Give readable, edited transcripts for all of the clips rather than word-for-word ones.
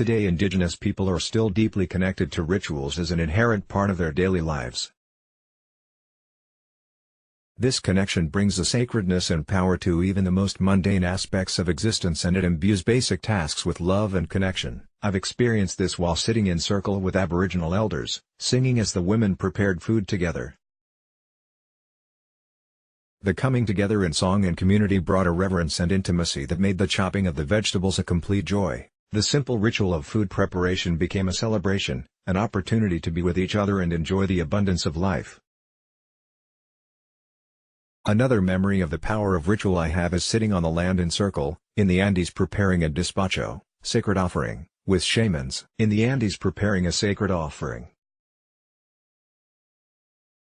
Today, Indigenous people are still deeply connected to rituals as an inherent part of their daily lives. This connection brings a sacredness and power to even the most mundane aspects of existence, and it imbues basic tasks with love and connection. I've experienced this while sitting in circle with Aboriginal elders, singing as the women prepared food together. The coming together in song and community brought a reverence and intimacy that made the chopping of the vegetables a complete joy. The simple ritual of food preparation became a celebration, an opportunity to be with each other and enjoy the abundance of life. Another memory of the power of ritual I have is sitting on the land in circle, in the Andes preparing a despacho, sacred offering, with shamans. In the Andes preparing a sacred offering.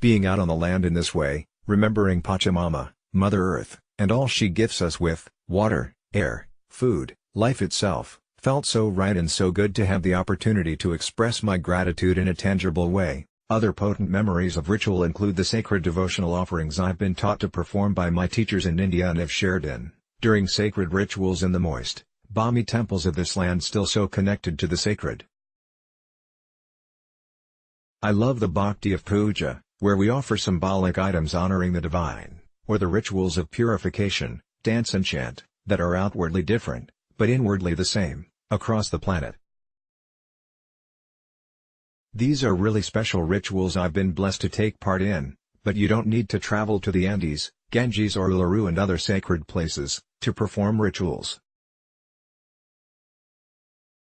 Being out on the land in this way, remembering Pachamama, Mother Earth, and all she gifts us with, water, air, food, life itself, felt so right and so good to have the opportunity to express my gratitude in a tangible way. Other potent memories of ritual include the sacred devotional offerings I've been taught to perform by my teachers in India and have shared in, during sacred rituals in the moist, balmy temples of this land still so connected to the sacred. I love the Bhakti of Puja, where we offer symbolic items honoring the divine, or the rituals of purification, dance and chant, that are outwardly different, but inwardly the same, across the planet. These are really special rituals I've been blessed to take part in, but you don't need to travel to the Andes, Ganges or Uluru and other sacred places, to perform rituals.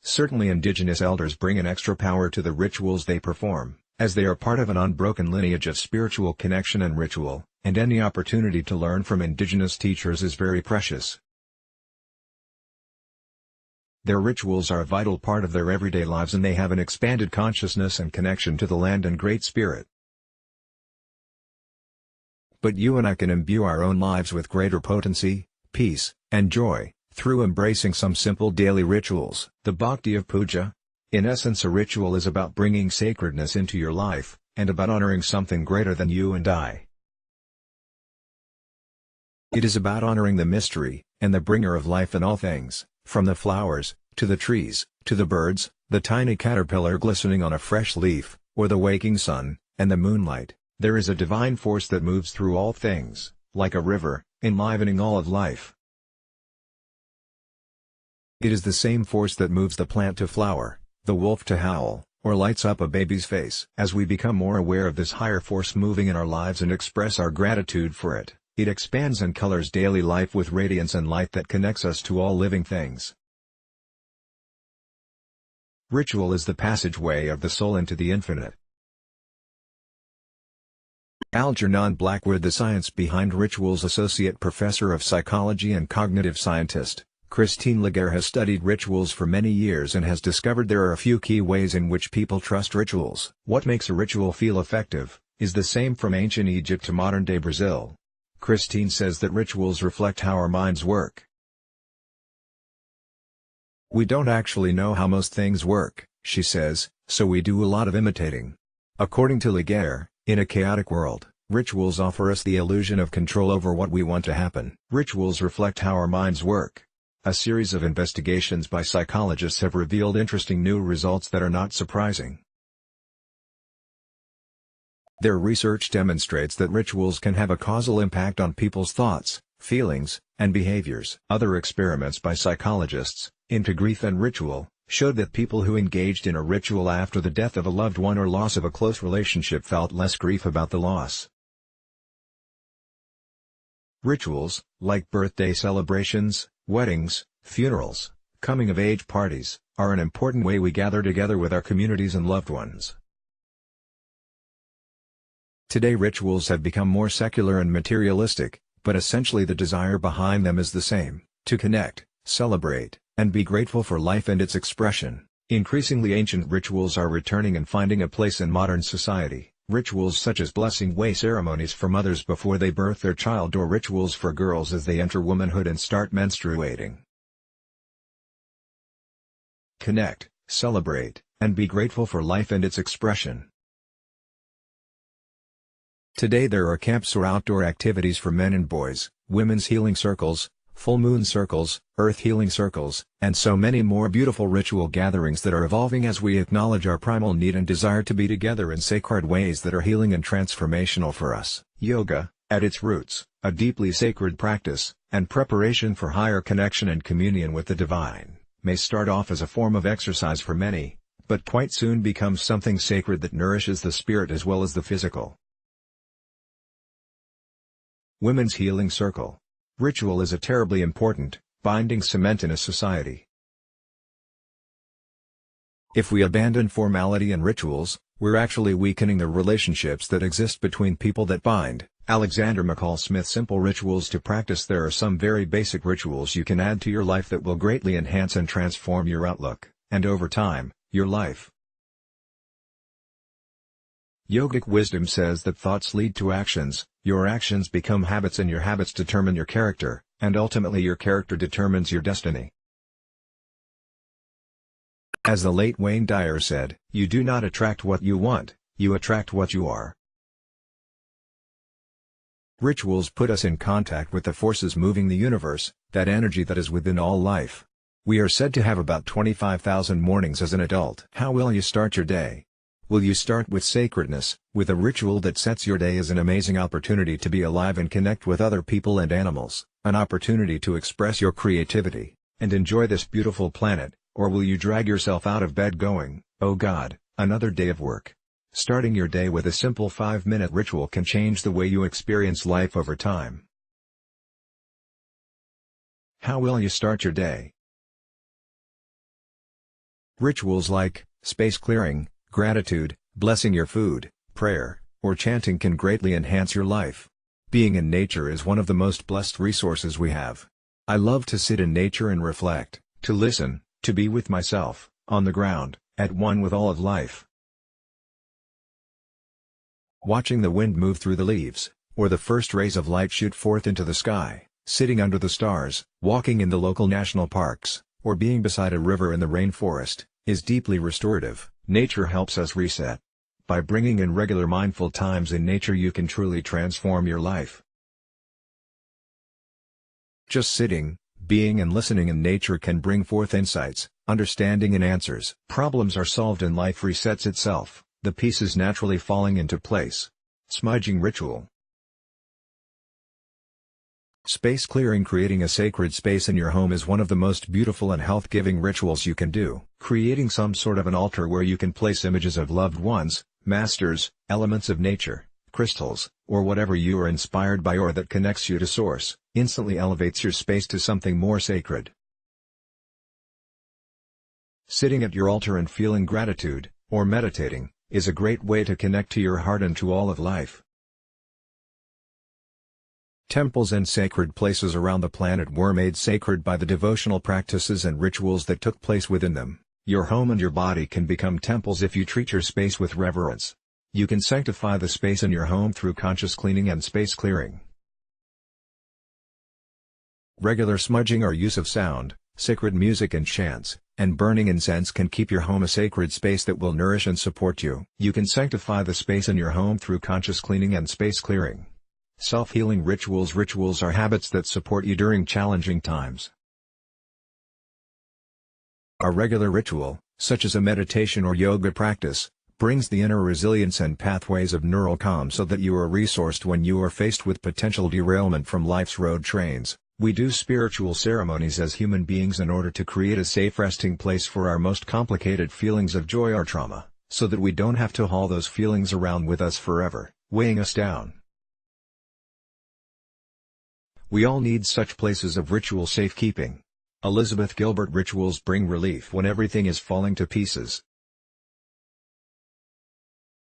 Certainly Indigenous elders bring an extra power to the rituals they perform, as they are part of an unbroken lineage of spiritual connection and ritual, and any opportunity to learn from Indigenous teachers is very precious. Their rituals are a vital part of their everyday lives and they have an expanded consciousness and connection to the land and Great Spirit. But you and I can imbue our own lives with greater potency, peace, and joy, through embracing some simple daily rituals. The Bhakti of Puja. In essence, a ritual is about bringing sacredness into your life, and about honoring something greater than you and I. It is about honoring the mystery, and the bringer of life in all things. From the flowers, to the trees, to the birds, the tiny caterpillar glistening on a fresh leaf, or the waking sun, and the moonlight, there is a divine force that moves through all things, like a river, enlivening all of life. It is the same force that moves the plant to flower, the wolf to howl, or lights up a baby's face. As we become more aware of this higher force moving in our lives and express our gratitude for it, it expands and colors daily life with radiance and light that connects us to all living things. Ritual is the passageway of the soul into the infinite. Algernon Blackwood, the science behind rituals associate professor of psychology and cognitive scientist, Christine Laguerre has studied rituals for many years and has discovered there are a few key ways in which people trust rituals. What makes a ritual feel effective is the same from ancient Egypt to modern-day Brazil. Christine says that rituals reflect how our minds work. We don't actually know how most things work, she says, so we do a lot of imitating. According to Laguerre, in a chaotic world, rituals offer us the illusion of control over what we want to happen. Rituals reflect how our minds work. A series of investigations by psychologists have revealed interesting new results that are not surprising. Their research demonstrates that rituals can have a causal impact on people's thoughts, feelings, and behaviors. Other experiments by psychologists, into grief and ritual, showed that people who engaged in a ritual after the death of a loved one or loss of a close relationship felt less grief about the loss. Rituals, like birthday celebrations, weddings, funerals, coming-of-age parties, are an important way we gather together with our communities and loved ones. Today rituals have become more secular and materialistic, but essentially the desire behind them is the same: to connect, celebrate, and be grateful for life and its expression. Increasingly ancient rituals are returning and finding a place in modern society. Rituals such as blessing way ceremonies for mothers before they birth their child, or rituals for girls as they enter womanhood and start menstruating. Connect, celebrate, and be grateful for life and its expression. Today there are camps or outdoor activities for men and boys, women's healing circles, full moon circles, earth healing circles, and so many more beautiful ritual gatherings that are evolving as we acknowledge our primal need and desire to be together in sacred ways that are healing and transformational for us. Yoga, at its roots, a deeply sacred practice, and preparation for higher connection and communion with the divine, may start off as a form of exercise for many, but quite soon becomes something sacred that nourishes the spirit as well as the physical. Women's Healing Circle. Ritual is a terribly important, binding cement in a society. If we abandon formality and rituals, we're actually weakening the relationships that exist between people that bind. Alexander McCall Smith. Simple rituals to practice. There are some very basic rituals you can add to your life that will greatly enhance and transform your outlook, and over time, your life. Yogic wisdom says that thoughts lead to actions, your actions become habits and your habits determine your character, and ultimately your character determines your destiny. As the late Wayne Dyer said, "You do not attract what you want, you attract what you are." Rituals put us in contact with the forces moving the universe, that energy that is within all life. We are said to have about 25,000 mornings as an adult. How will you start your day? Will you start with sacredness, with a ritual that sets your day as an amazing opportunity to be alive and connect with other people and animals, an opportunity to express your creativity, and enjoy this beautiful planet, or will you drag yourself out of bed going, "Oh God, another day of work"? Starting your day with a simple 5-minute ritual can change the way you experience life over time. How will you start your day? Rituals like space clearing, gratitude, blessing your food, prayer, or chanting can greatly enhance your life. Being in nature is one of the most blessed resources we have. I love to sit in nature and reflect, to listen, to be with myself, on the ground, at one with all of life. Watching the wind move through the leaves, or the first rays of light shoot forth into the sky, sitting under the stars, walking in the local national parks, or being beside a river in the rainforest, is deeply restorative. Nature helps us reset. By bringing in regular mindful times in nature you can truly transform your life. Just sitting, being and listening in nature can bring forth insights, understanding and answers. Problems are solved and life resets itself, the pieces naturally falling into place. Smudging ritual. Space clearing. Creating a sacred space in your home is one of the most beautiful and health-giving rituals you can do. Creating some sort of an altar where you can place images of loved ones, masters, elements of nature, crystals, or whatever you are inspired by or that connects you to Source, instantly elevates your space to something more sacred. Sitting at your altar and feeling gratitude, or meditating, is a great way to connect to your heart and to all of life. Temples and sacred places around the planet were made sacred by the devotional practices and rituals that took place within them. Your home and your body can become temples if you treat your space with reverence. You can sanctify the space in your home through conscious cleaning and space clearing. Regular smudging or use of sound, sacred music and chants, and burning incense can keep your home a sacred space that will nourish and support you. You can sanctify the space in your home through conscious cleaning and space clearing. Self-healing rituals. Rituals are habits that support you during challenging times. A regular ritual, such as a meditation or yoga practice, brings the inner resilience and pathways of neural calm so that you are resourced when you are faced with potential derailment from life's road trains. We do spiritual ceremonies as human beings in order to create a safe resting place for our most complicated feelings of joy or trauma, so that we don't have to haul those feelings around with us forever, weighing us down. We all need such places of ritual safekeeping. Elizabeth Gilbert. Rituals bring relief when everything is falling to pieces.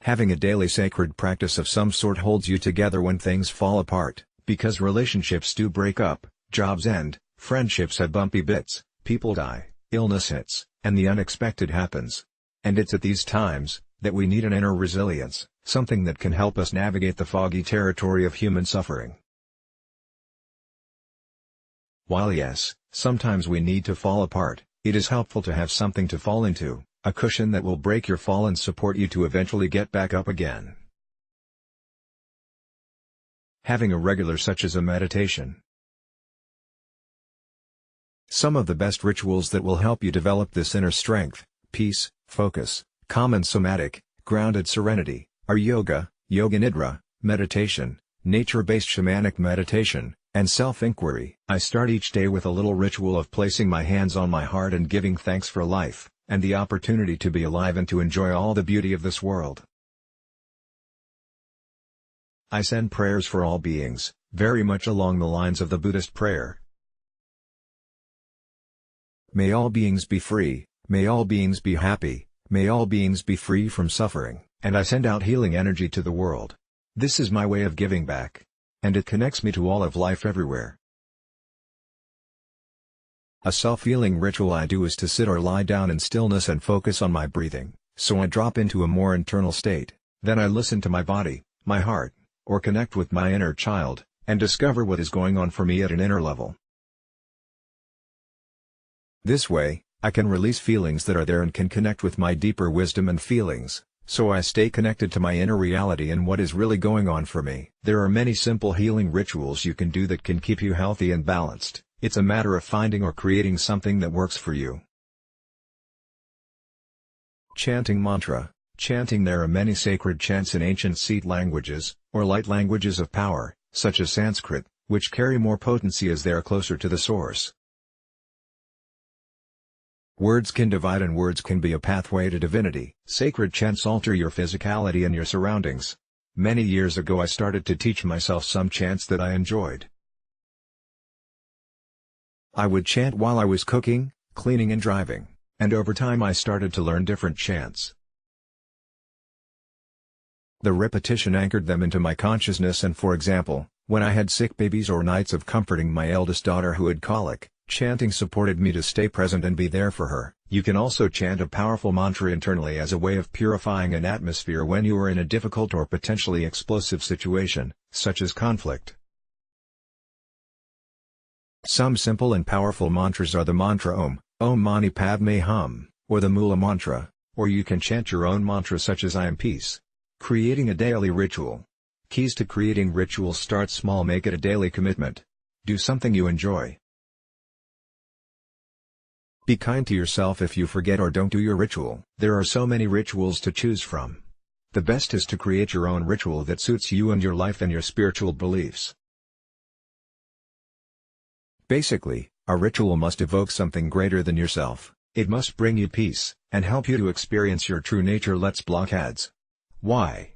Having a daily sacred practice of some sort holds you together when things fall apart, because relationships do break up, jobs end, friendships have bumpy bits, people die, illness hits, and the unexpected happens. And it's at these times that we need an inner resilience, something that can help us navigate the foggy territory of human suffering. While yes, sometimes we need to fall apart, it is helpful to have something to fall into, a cushion that will break your fall and support you to eventually get back up again. Having a regular such as a meditation. Some of the best rituals that will help you develop this inner strength, peace, focus, calm and somatic, grounded serenity, are yoga, yoga nidra, meditation, nature-based shamanic meditation, and self-inquiry. I start each day with a little ritual of placing my hands on my heart and giving thanks for life, and the opportunity to be alive and to enjoy all the beauty of this world. I send prayers for all beings, very much along the lines of the Buddhist prayer. May all beings be free, may all beings be happy, may all beings be free from suffering, and I send out healing energy to the world. This is my way of giving back. And it connects me to all of life everywhere. A self-healing ritual I do is to sit or lie down in stillness and focus on my breathing, so I drop into a more internal state. Then I listen to my body, my heart, or connect with my inner child, and discover what is going on for me at an inner level. This way, I can release feelings that are there and can connect with my deeper wisdom and feelings, so I stay connected to my inner reality and what is really going on for me. There are many simple healing rituals you can do that can keep you healthy and balanced. It's a matter of finding or creating something that works for you. Chanting mantra. Chanting. There are many sacred chants in ancient Seat languages, or light languages of power, such as Sanskrit, which carry more potency as they are closer to the source. Words can divide and words can be a pathway to divinity. Sacred chants alter your physicality and your surroundings. Many years ago I started to teach myself some chants that I enjoyed. I would chant while I was cooking, cleaning and driving, and over time I started to learn different chants. The repetition anchored them into my consciousness, and for example, when I had sick babies or nights of comforting my eldest daughter who had colic, chanting supported me to stay present and be there for her. You can also chant a powerful mantra internally as a way of purifying an atmosphere when you are in a difficult or potentially explosive situation, such as conflict. Some simple and powerful mantras are the mantra Om, Om Mani Padme Hum, or the Mula mantra, or you can chant your own mantra such as I am peace. Creating a daily ritual. Keys to creating rituals: start small, make it a daily commitment. Do something you enjoy. Be kind to yourself if you forget or don't do your ritual. There are so many rituals to choose from. The best is to create your own ritual that suits you and your life and your spiritual beliefs. Basically, a ritual must evoke something greater than yourself. It must bring you peace, and help you to experience your true nature. Let's block ads. Why?